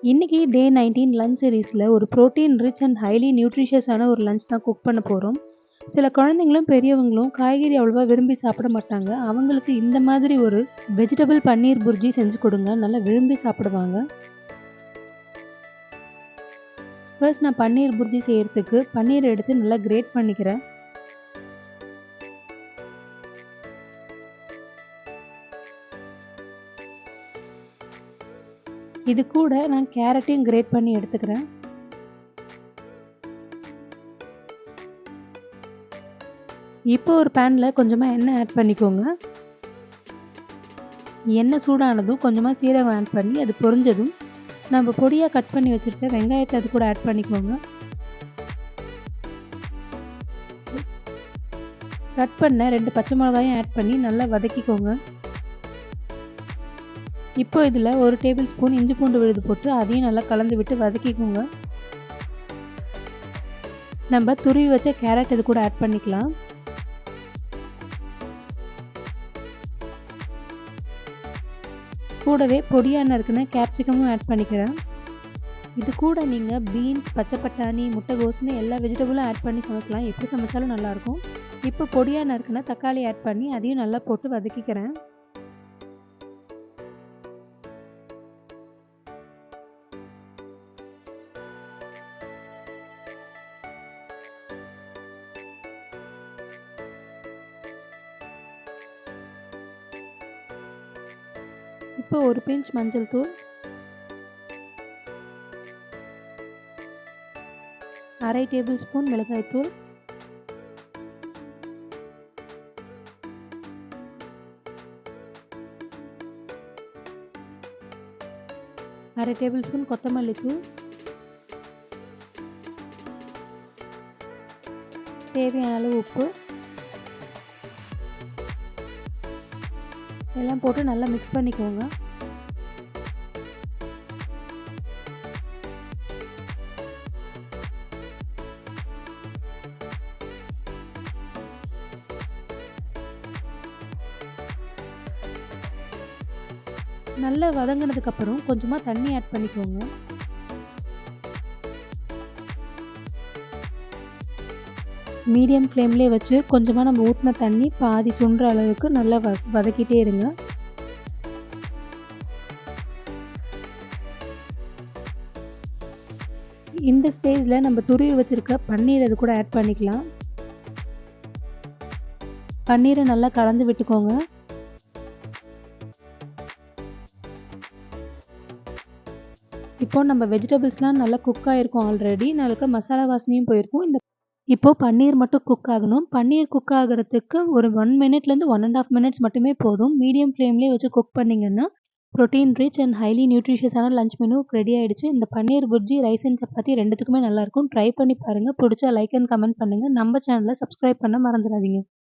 இன்னைக்கு டே 19 லஞ்ச் சீரிஸ்ல ஒரு protein rich and highly நியூட்ரிஷியஸான ஒரு லஞ்ச் தான் குக் பண்ண போறோம். சில குழந்தைங்களும் பெரியவங்களும் காய்கறி அவ்வளவா விரும்பி சாப்பிட மாட்டாங்க. அவங்களுக்கு இந்த மாதிரி ஒரு வெஜிடபிள் பன்னீர் புர்ஜி செஞ்சு கொடுங்க. நல்லா விரும்பி சாப்பிடுவாங்க. ஃபர்ஸ்ட் நான் பன்னீர் புர்ஜி செய்யறதுக்கு பன்னீர் எடுத்து நல்லா கிரேட் பண்ணிக்கிறேன். இது கூட நான் கேரட்டையும் கிரேட் பண்ணி எடுத்துக்கிறேன். இப்போ ஒரு பேனில் கொஞ்சமாக எண்ணெய் ஆட் பண்ணிக்கோங்க. எண்ணெய் சூடானதும் கொஞ்சமாக சீரகம் ஆட் பண்ணி அது பொரிஞ்சதும் நம்ம பொடியாக கட் பண்ணி வச்சுருக்க வெங்காயத்தை அது கூட ஆட் பண்ணிக்கோங்க. கட் பண்ண 2 பச்சை மிளகாயும் ஆட் பண்ணி நல்லா வதக்கிக்கோங்க. இப்போ இதில் 1 டேபிள் ஸ்பூன் இஞ்சி பூண்டு விழுது போட்டு அதையும் நல்லா கலந்து விட்டு வதக்கிக்கோங்க. நம்ம துருவி வச்ச கேரட் இது கூட ஆட் பண்ணிக்கலாம். கூடவே பொடியாக நறுக்குன கேப்சிகமும் ஆட் பண்ணிக்கிறேன். இது கூட நீங்கள் பீன்ஸ், பச்சை பட்டாணி, முட்டைகோஸ்னு எல்லா வெஜிடபிளும் ஆட் பண்ணி சமைக்கலாம். எப்படி சமைச்சாலும் நல்லாயிருக்கும். இப்போ பொடியாக நறுக்குன தக்காளி ஆட் பண்ணி அதையும் நல்லா போட்டு வதக்கிக்கிறேன். இப்போ ஒரு பிஞ்ச் மஞ்சள் தூள், 1/2 டேபிள் ஸ்பூன் மிளகாய் தூள், 1/2 டேபிள் ஸ்பூன் கொத்தமல்லி தூள், தேவையான அளவு உப்பு எல்லாம் போட்டு நல்லா மிக்ஸ் பண்ணிக்கோங்க. நல்லா வதங்கினதுக்கு அப்புறம் கொஞ்சமாக தண்ணி ஆட் பண்ணிக்கோங்க. மீடியம் ஃப்ளேம்லேயே வச்சு கொஞ்சமாக நம்ம ஊற்றின தண்ணி பாதி சுண்டுற அளவுக்கு நல்லா வதக்கிட்டே இருங்க. இந்த ஸ்டேஜில் நம்ம துருவி வச்சுருக்க பன்னீர் அது கூட ஆட் பண்ணிக்கலாம். பன்னீரை நல்லா கலந்து விட்டுக்கோங்க. இப்போ நம்ம வெஜிடபிள்ஸ்லாம் நல்லா குக் ஆகிருக்கும். ஆல்ரெடி நல்ல மசாலா வாசனையும் போயிருக்கும். இப்போ பன்னீர் மட்டும் குக் ஆகணும். பன்னீர் குக் ஆகிறதுக்கு ஒரு 1 மினிட்லேருந்து 1 1/2 மினிட்ஸ் மட்டுமே போதும். மீடியம் ஃப்ளேம்லேயே வச்சு குக் பண்ணிங்கன்னா ப்ரோட்டீன் ரிச் அண்ட் ஹைலி நியூட்ரிஷியஸான லஞ்ச் மெனு ரெடி ஆகிடுச்சு. இந்த பன்னீர் புர்ஜி ரைஸ் அண்ட் சப்பாத்தி ரெண்டுத்துக்குமே நல்லாயிருக்கும். ட்ரை பண்ணி பாருங்கள். பிடிச்சா லைக் அண்ட் கமெண்ட் பண்ணுங்கள். நம்ம சேனலை சப்ஸ்கிரைப் பண்ண மறந்துடாதீங்க.